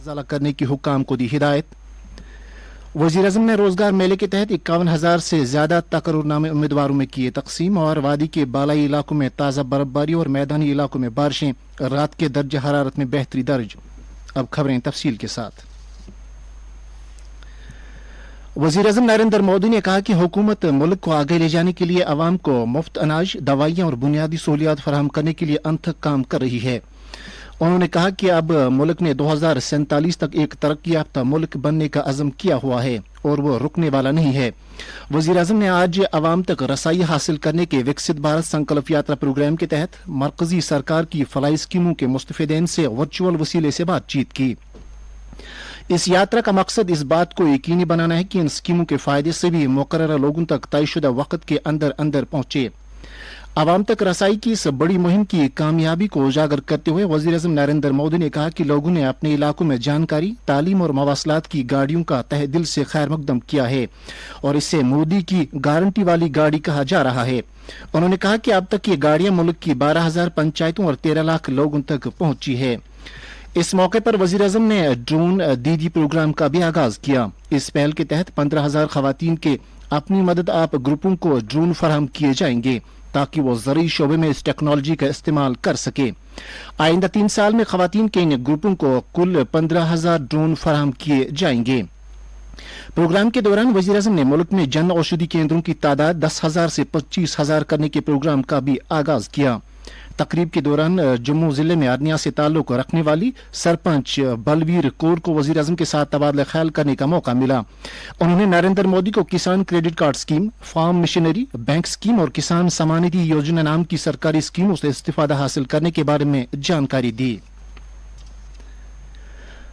ازالہ کرنے کی حکام کو دی ہدایت۔ وزیر اعظم نے روزگار میلے کے تحت 51,000 سے زیادہ تقرر نامے امیدواروں میں کیے تقسیم، اور وادی کے بالائی علاقوں میں تازہ برفباری اور میدانی علاقوں میں بارشیں، رات کے درجہ حرارت میں بہتری درج۔ اب خبریں تفصیل کے ساتھ۔ وزیر اعظم نریندر مودی نے کہا کہ حکومت ملک کو آگے لے جانے کے لیے عوام کو مفت اناج، دوائیاں اور بنیادی سہولیات فراہم کرنے کے لیے انتھک کام کر رہی ہے۔ انہوں نے کہا کہ اب ملک نے 2047 تک ایک ترقی یافتہ ملک بننے کا عزم کیا ہوا ہے اور وہ رکنے والا نہیں ہے۔ وزیر اعظم نے آج عوام تک رسائی حاصل کرنے کے وکست بھارت سنکلپ یاترا پروگرام کے تحت مرکزی سرکار کی فلاحی اسکیموں کے مستفیدین سے ورچوئل وسیلے سے بات چیت کی۔ اس یاترا کا مقصد اس بات کو یقینی بنانا ہے کہ ان اسکیموں کے فائدے سبھی مقررہ لوگوں تک طے شدہ وقت کے اندر اندر پہنچے۔ عوام تک رسائی کی اس بڑی مہم کی کامیابی کو اجاگر کرتے ہوئے وزیر اعظم نریندر مودی نے کہا کہ لوگوں نے اپنے علاقوں میں جانکاری، تعلیم اور مواصلات کی گاڑیوں کا تہ دل سے خیر مقدم کیا ہے اور اسے مودی کی گارنٹی والی گاڑی کہا جا رہا ہے۔ انہوں نے کہا کہ اب تک یہ گاڑیاں ملک کی 12,000 پنچایتوں اور 13 لاکھ لوگوں تک پہنچی ہے۔ اس موقع پر وزیر اعظم نے ڈرون دیدی پروگرام کا بھی آغاز کیا۔ اس پہل کے تحت 15,000 خواتین کے اپنی مدد آپ گروپوں کو ڈرون فراہم کیے جائیں گے تاکہ وہ زرعی شعبے میں اس ٹیکنالوجی کا استعمال کر سکے۔ آئندہ 3 سال میں خواتین کے ان گروپوں کو کل 15,000 ڈرون فراہم کیے جائیں گے۔ پروگرام کے دوران وزیر اعظم نے ملک میں جن اوشدھی کیندروں کی تعداد 10,000 سے 25,000 کرنے کے پروگرام کا بھی آغاز کیا۔ تقریب کے دوران جموں ضلع میں ارنیا سے تعلق رکھنے والی سرپنچ بلویر کور کو وزیر اعظم کے ساتھ تبادلہ خیال کرنے کا موقع ملا۔ انہوں نے نریندر مودی کو کسان credit card scheme, form machinery bank scheme اور کسان سماندھی یوجنا نام کی سرکاری اسکیموں سے استفادہ حاصل کرنے کے بارے میں جانکاری دی۔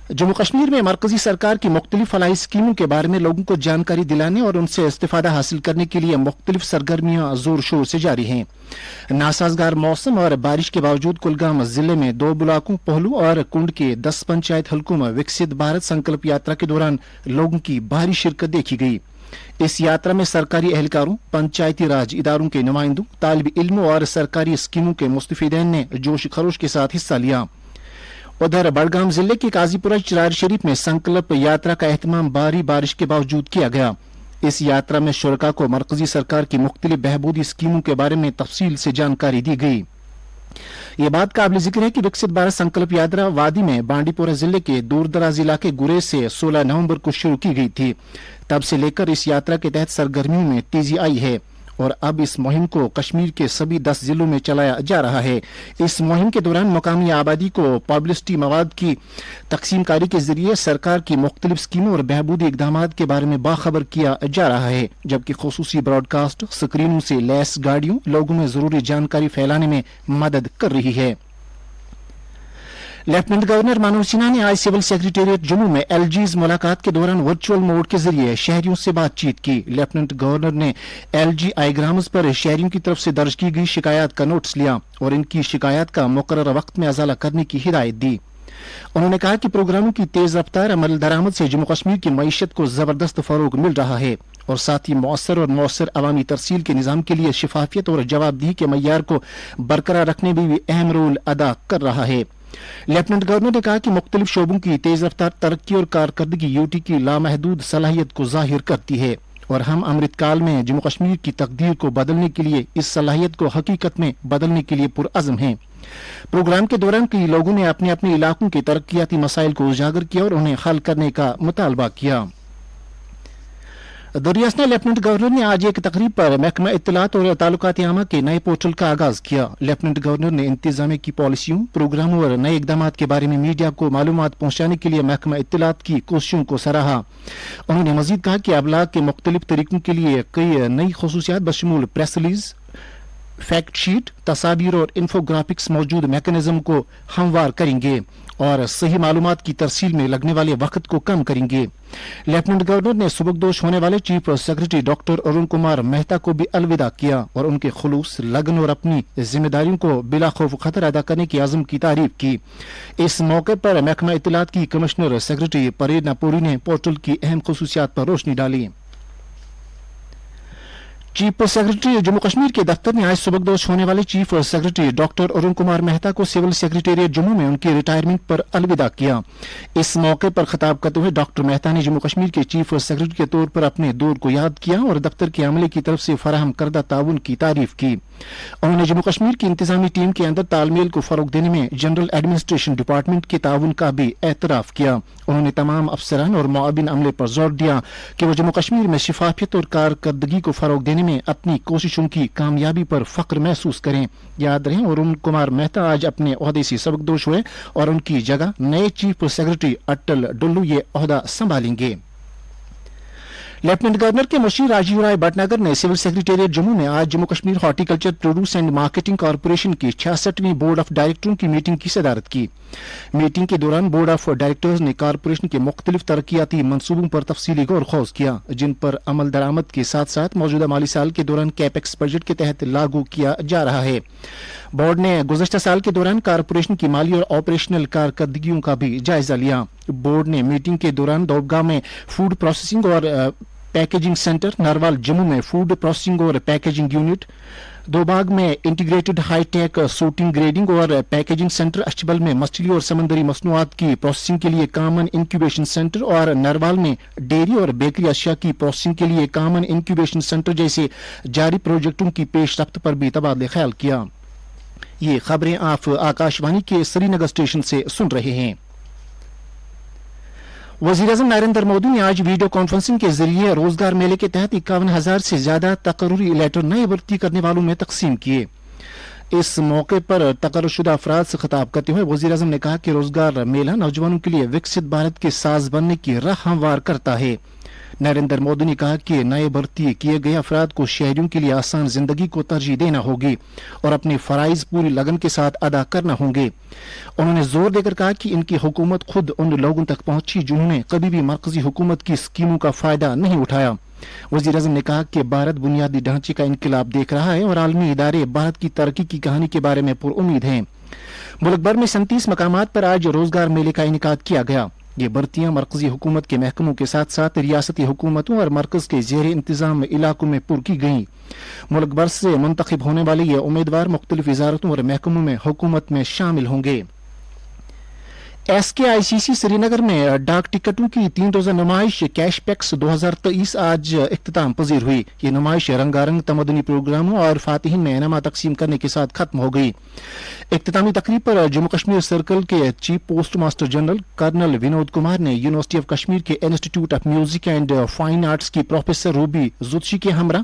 جموں کشمیر میں مرکزی سرکار کی مختلف فلاحی اسکیموں کے بارے میں لوگوں کو جانکاری دلانے اور ان سے استفادہ حاصل کرنے کے لیے مختلف سرگرمیاں زور شور سے جاری ہیں۔ ناسازگار موسم اور بارش کے باوجود کلگام ضلع میں 2 بلاکوں پہلو اور کنڈ کے 10 پنچایت حلقوں میں وکست بھارت سنکلپ یاترا کے دوران لوگوں کی بھاری شرکت دیکھی گئی۔ اس یاترا میں سرکاری اہلکاروں، پنچایتی راج اداروں کے نمائندوں، طالب علموں اور سرکاری اسکیموں کے مستفیدین نے جوش خروش کے ساتھ حصہ لیا۔ ادھر بڑگام ضلع کی قاضی پورہ چرار شریف میں سنکلپ یاترا کا اہتمام بھاری بارش کے باوجود کیا گیا۔ اس یاترا میں شرکاء کو مرکزی سرکار کی مختلف بہبودی اسکیموں کے بارے میں تفصیل سے جانکاری دی گئی۔ یہ بات قابل ذکر ہے کہ وکست بھارت سنکلپ یاترا وادی میں بانڈی پورہ ضلع کے دور دراز علاقے گریز سے 16 نومبر کو شروع کی گئی تھی۔ تب سے لے کر اس یاترا کے تحت سرگرمیوں میں تیزی آئی ہے اور اب اس مہم کو کشمیر کے سبھی 10 ضلعوں میں چلایا جا رہا ہے۔ اس مہم کے دوران مقامی آبادی کو پبلسٹی مواد کی تقسیم کاری کے ذریعے سرکار کی مختلف اسکیموں اور بہبودی اقدامات کے بارے میں باخبر کیا جا رہا ہے، جبکہ خصوصی براڈ کاسٹ سکرینوں سے لیس گاڑیوں لوگوں میں ضروری جانکاری پھیلانے میں مدد کر رہی ہے۔ لیفٹیننٹ گورنر منوج سنہا نے آج سول سیکریٹریٹ جموں میں ایل جیز ملاقات کے دوران ورچوئل موڈ کے ذریعے شہریوں سے بات چیت کی۔ لیفٹیننٹ گورنر نے ایل جی آئی گرامز پر شہریوں کی طرف سے درج کی گئی شکایات کا نوٹس لیا اور ان کی شکایات کا مقررہ وقت میں ازالہ کرنے کی ہدایت دی۔ انہوں نے کہا کہ پروگراموں کی تیز رفتار عمل درآمد سے جموں کشمیر کی معیشت کو زبردست فروغ مل رہا ہے اور ساتھ ہی مؤثر عوامی ترسیل کے نظام کے لیے شفافیت اور جواب دہی کے معیار کو برقرار رکھنے میں بھی اہم رول ادا کر رہا ہے۔ لیفٹیننٹ گورنر نے کہا کہ مختلف شعبوں کی تیز رفتار ترقی اور کارکردگی یوٹی کی لامحدود صلاحیت کو ظاہر کرتی ہے اور ہم امرت کال میں جموں کشمیر کی تقدیر کو بدلنے کے لیے اس صلاحیت کو حقیقت میں بدلنے کے لیے پرعزم ہیں۔ پروگرام کے دوران کئی لوگوں نے اپنے اپنے علاقوں کے ترقیاتی مسائل کو اجاگر کیا اور انہیں حل کرنے کا مطالبہ کیا۔ دریاسنا لیفٹیننٹ گورنر نے آج ایک تقریب پر محکمہ اطلاعات اور تعلقات عامہ کے نئے پورٹل کا آغاز کیا۔ لیفٹیننٹ گورنر نے انتظامیہ کی پالیسیوں، پروگراموں اور نئے اقدامات کے بارے میں میڈیا کو معلومات پہنچانے کے لیے محکمہ اطلاعات کی کوششوں کو سراہا۔ انہوں نے مزید کہا کہ ابلاغ کے مختلف طریقوں کے لیے کئی نئی خصوصیات بشمول پریس ریلیز، فیکٹ شیٹ، تصاویر اور انفوگرافکس موجود میکانزم کو ہموار کریں گے اور صحیح معلومات کی ترسیل میں لگنے والے وقت کو کم کریں گے۔ لیفٹیننٹ گورنر نے سبکدوش ہونے والے chief secretary doctor Arun Kumar Mehta کو بھی الوداع کیا اور ان کے خلوص، لگن اور اپنی ذمہ داریوں کو بلا خوف خطر ادا کرنے کے عزم کی تعریف کی۔ اس موقع پر محکمہ اطلاعات کی کمشنر سیکرٹری پریرنا پوری نے پورٹل کی اہم خصوصیات پر روشنی ڈالی۔ चीफ सेक्रेटरी जम्मू कश्मीर के दफ्तर में आज सुबकदोश होने वाले chief secretary doctor Arun Kumar Mehta को सिविल सेक्रेटेरिएट जम्मू में उनकी रिटायरमेंट पर अलविदा किया। इस मौके पर खिताब करते हुए डॉक्टर मेहता ने जम्मू कश्मीर के चीफ सेक्रेटरी के तौर पर अपने दौर को याद किया और दफ्तर के अमले की तरफ से फराहम करदा ताउन की तारीफ की। उन्होंने जम्मू कश्मीर की इंतजामी टीम के अंदर तालमेल को फरोग देने में जनरल एडमिनिस्ट्रेशन डिपार्टमेंट के ताउन का भी एतराफ किया। उन्होंने तमाम अफसरान और मुआविन अमले पर जोर दिया कि वो जम्मू कश्मीर में शिफाफियत और कारकर्दगी को फरोग देने में अपनी कोशिशों की कामयाबी पर फख्र महसूस करें। याद रहे अरुण कुमार मेहता आज अपने ओहदे से सबकदोश हुए और उनकी जगह नए चीफ सेक्रेटरी अटल डुल्लू ये ओहदा संभालेंगे। लेफ्टिनेंट गवर्नर के मुशीर राजीव राय भटनागर ने सिविल सेक्रेटेरिएट जम्मू में आज Jammu Kashmir horticulture produce and marketing corporation की 66वीं बोर्ड ऑफ डायरेक्टरों की मीटिंग की सदारत की। मीटिंग के दौरान बोर्ड ऑफ डायरेक्टर्स ने कॉर्पोरेशन के मुख्तलिफ तरक्याती मंसूबों पर तफसीली गौर खौज किया, जिन पर अमल दरामद के साथ साथ मौजूदा माली साल के दौरान कैपेक्स बजट के तहत लागू किया जा रहा है। बोर्ड ने गुज़श्ता साल के दौरान कॉर्पोरेशन की माली और ऑपरेशनल कारकर्दगियों का भी जायजा लिया। बोर्ड ने मीटिंग के दौरान दोबगांव में फूड प्रोसेसिंग और पैकेजिंग सेंटर, नरवाल जम्मू में फूड प्रोसेसिंग और पैकेजिंग यूनिट, दोबाग में इंटीग्रेटेड हाईटेक सूटिंग ग्रेडिंग और पैकेजिंग सेंटर, अश्बल में मछली और समंदरी मसनूआत की प्रोसेसिंग के लिए कॉमन इंक्यूबेशन सेंटर और नरवाल में डेयरी और बेकरी अशिया की प्रोसेसिंग के लिए कॉमन इंक्यूबेशन सेंटर जैसे जारी प्रोजेक्टों की पेशरफ्त पर भी तबादले ख्याल किया। ये खबरें आप आकाशवाणी के श्रीनगर स्टेशन से सुन रहे हैं। वज़ीर-ए-आज़म नरेंद्र मोदी ने आज वीडियो कॉन्फ्रेंसिंग के जरिए रोजगार मेले के तहत 51,000 से ज्यादा तकर्रुरी लेटर नए भर्ती करने वालों में तकसीम किए। इस मौके पर तकर्रुशुदा अफराद से खिताब करते हुए वज़ीर-ए-आज़म ने कहा कि रोजगार मेला नौजवानों के लिए विकसित भारत के साज बनने की राह हमवार करता है। नरेंद्र मोदी ने कहा कि नए भर्ती किए गए अफराद को शहरियों के लिए आसान जिंदगी को तरजीह देना होगी और अपने फराइज पूरी लगन के साथ अदा करना होंगे। उन्होंने जोर देकर कहा कि इनकी हुकूमत खुद उन लोगों तक पहुंची जिन्होंने कभी भी मरकजी हुकूमत की स्कीमों का फायदा नहीं उठाया। वज़ीर-ए-आज़म ने कहा कि भारत बुनियादी ढांचे का इनकलाब देख रहा है और आलमी इदारे भारत की तरक्की की कहानी के बारे में पुरउम्मीद हैं। मुल्क भर में 37 मकामात पर आज रोजगार मेले का इनेकाद किया गया। ये भर्तियां मरकजी हुकूमत के महकमों के साथ साथ रियासती हुकूमतों और मरकज के जेर इंतजाम इलाकों में पुर की गईं। मुल्क भर से मुंतखब होने वाले ये उम्मीदवार मुख्तलिफ वजारतों और महकमों में हुकूमत में शामिल होंगे। SKICC श्रीनगर में डाक टिकटों की 3 रोजा नुमाइश कैशपैक्स 2023 आज इख्तिताम पजीर हुई। ये नुमाइश रंगारंग तमदनी प्रोग्रामों और फातिहीन में इनामा तकसीम करने के साथ खत्म हो गई। इख्तितामी तकरीब पर जम्मू कश्मीर सर्कल के chief post master general colonel Vinod Kumar ने यूनिवर्सिटी ऑफ कश्मीर के institute of music and fine arts की प्रोफेसर रूबी जुत्शी के हमरा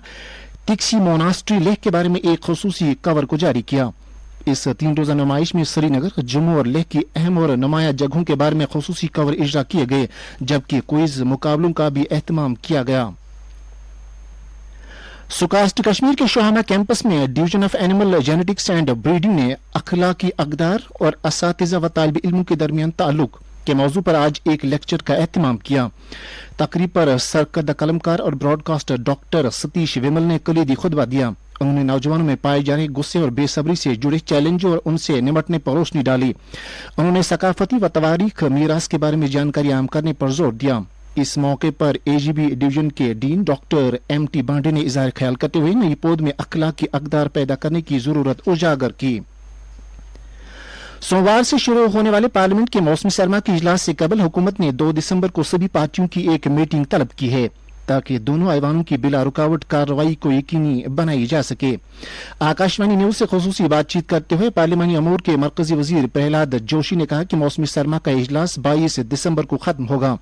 तिक्सी मोनास्ट्री लेह के बारे में एक खुसूसी कवर को जारी किया। इस 3 रोजा नुमाइश में श्रीनगर, जम्मू और लेह की अहम और नुमाया जगहों के बारे में खुसूसी कवर इजरा किए गए, जबकि क्विज मुकाबलों का भी एहतमाम किया गया। सुकास्ट कश्मीर के शोहाना कैंपस में division of animal genetics and breeding ने अखलाकी अक़दार और असातिज़ा व तालिब इल्मों के दरमियान ताल्लुक के मौजू पर आज एक लेक्चर का एहतमाम किया। तकरीब पर सरकर्दा कलमकार और ब्रॉडकास्टर डॉक्टर सतीश विमल ने कलीदी खुतबा दिया। उन्होंने नौजवानों में पाए जाने गुस्से और बेसब्री से जुड़े चैलेंज और उनसे निपटने पर रोशनी डाली। उन्होंने सकाफती व तवारीख मीरास के बारे में जानकारी आम करने पर जोर दिया। इस मौके पर AGB डिवीजन के डीन डॉक्टर MT बांडे ने इजहार ख्याल करते हुए नई पौध में अखलाकी अक़दार पैदा करने की जरूरत उजागर की। सोमवार से शुरू होने वाले पार्लियामेंट के मौसमी सरमा के इजलास से कबल हुकूमत ने 2 दिसंबर को सभी पार्टियों की एक मीटिंग तलब की है ताकि दोनों ऐवानों की बिला रुकावट कार्रवाई को यकीनी बनाई जा सके। आकाशवाणी न्यूज से खुसूसी बातचीत करते हुए पार्लियामानी अमूर के मरकजी वजीर प्रहलाद जोशी ने कहा कि मौसमी सरमा का इजलास 22 दिसंबर को खत्म होगा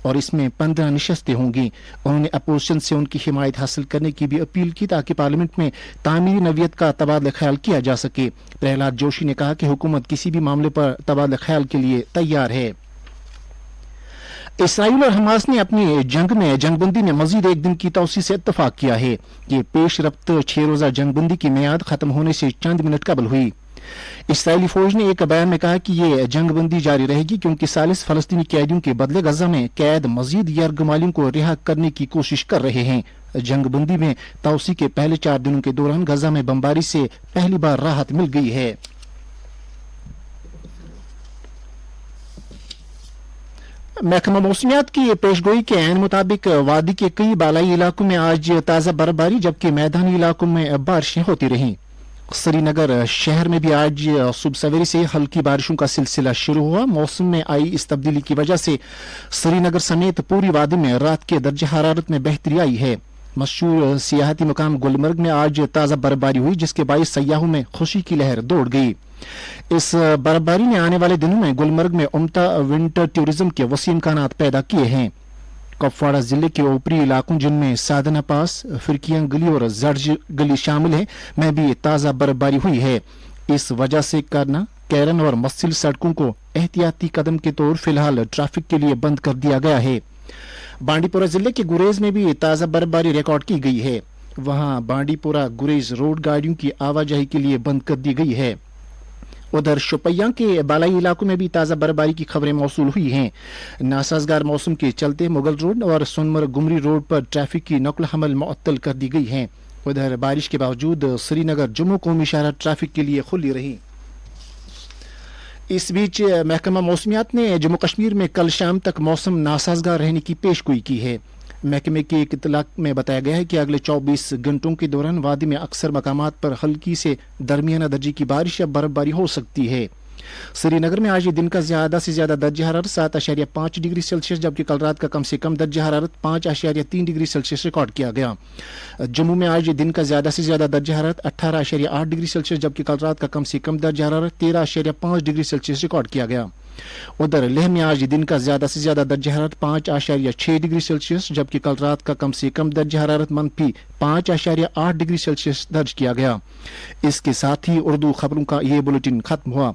और इसमें 15 नशस्तें होंगी। उन्होंने अपोजिशन से उनकी हिमायत हासिल करने की भी अपील की ताकि पार्लियामेंट में तामीरी नवियत का तबादला ख्याल किया जा सके। प्रहलाद जोशी ने कहा कि हुकूमत किसी भी मामले पर तबादला ख्याल के लिए तैयार है। इसराइल और हमास ने अपनी जंग में जंगबंदी में मजीद एक दिन की तौसी से इत्तफाक किया है। ये पेश रफ्त 6 रोजा जंगबंदी की मियाद खत्म होने से चंद मिनट कबल हुई। इसराइली फौज ने एक बयान में कहा कि ये जंगबंदी जारी रहेगी क्योंकि 40 फलस्तीनी कैदियों के बदले गजा में कैद मजीद यरगमालियों को रिहा करने की कोशिश कर रहे हैं। जंगबंदी में तौसी के पहले 4 दिनों के दौरान गजा में बमबारी से पहली बार राहत मिल गई है। महकमा मौसमियात की पेशगोई के ऐन मुताबिक वादी के कई बालाई इलाकों में आज ताज़ा बर्फबारी जबकि मैदानी इलाकों में बारिशें होती रहीं। श्रीनगर शहर में भी आज सुबह सवेरे से हल्की बारिशों का सिलसिला शुरू हुआ। मौसम में आई इस तब्दीली की वजह से श्रीनगर समेत पूरी वादी में रात के दर्जे हरारत में बेहतरी आई है। मशहूर सियाहती मकाम गुलमर्ग में आज ताज़ा बर्फबारी हुई जिसके बायस सयाहों में खुशी की लहर दौड़ गई। इस बर्फबारी ने आने वाले दिनों में गुलमर्ग में उम्दा विंटर टूरिज्म के वसीम इम्कानात पैदा किए हैं। कुपवाड़ा जिले के ऊपरी इलाकों जिनमें साधना पास, फिरकियां गली और जर्ज गली शामिल है में भी ताज़ा बर्फबारी हुई है। इस वजह से करना, कैरन और मस्सिल सड़कों को एहतियाती कदम के तौर फिलहाल ट्रैफिक के लिए बंद कर दिया गया है। बांडीपुरा जिले के गुरेज में भी ताज़ा बर्फबारी रिकॉर्ड की गई है। वहां बांडीपुरा गुरेज रोड गाड़ियों की आवाजाही के लिए बंद कर दी गई है। उधर शोपियां के बालाई इलाकों में भी ताज़ा बर्फबारी की खबरें मौसूल हुई हैं। नासाजगार मौसम के चलते मुगल रोड और सोनमर्ग गुमरी रोड पर ट्रैफिक की नकल हमल मुअत्तल कर दी गई है। उधर बारिश के बावजूद श्रीनगर जम्मू कौमी शाहरा ट्रैफिक के लिए खुली रही। इस बीच महकमा मौसमियात ने जम्मू कश्मीर में कल शाम तक मौसम नासाजगार रहने की पेशगोई की है। महकमे के एक इतलाक में बताया गया है कि अगले 24 घंटों के दौरान वादी में अक्सर मकामात पर हल्की से दरमियाना दर्जे की बारिश या बर्फबारी हो सकती है। श्रीनगर में आज दिन का ज्यादा से ज्यादा दर्जा हरारत 7.5 डिग्री सेल्सियस जबकि कल रात का कम से कम दर्जा हरारत 5.3 डिग्री सेल्सियस रिकॉर्ड किया गया। जम्मू में आज दिन का ज्यादा से ज्यादा दर्जा हरारत 18.8 डिग्री सेल्सियस जबकि कल रात का कम से कम दर्जा हरारत 13.5 डिग्री सेल्सियस रिकॉर्ड किया गया। उधर लेह में आज दिन का ज्यादा से ज्यादा दर्जा हरारत 5.6 डिग्री सेल्सियस जबकि कल रात का कम से कम दर्जा हरारत -5.8 डिग्री सेल्सियस दर्ज किया गया। इसके साथ ही उर्दू खबरों का ये बुलेटिन खत्म हुआ।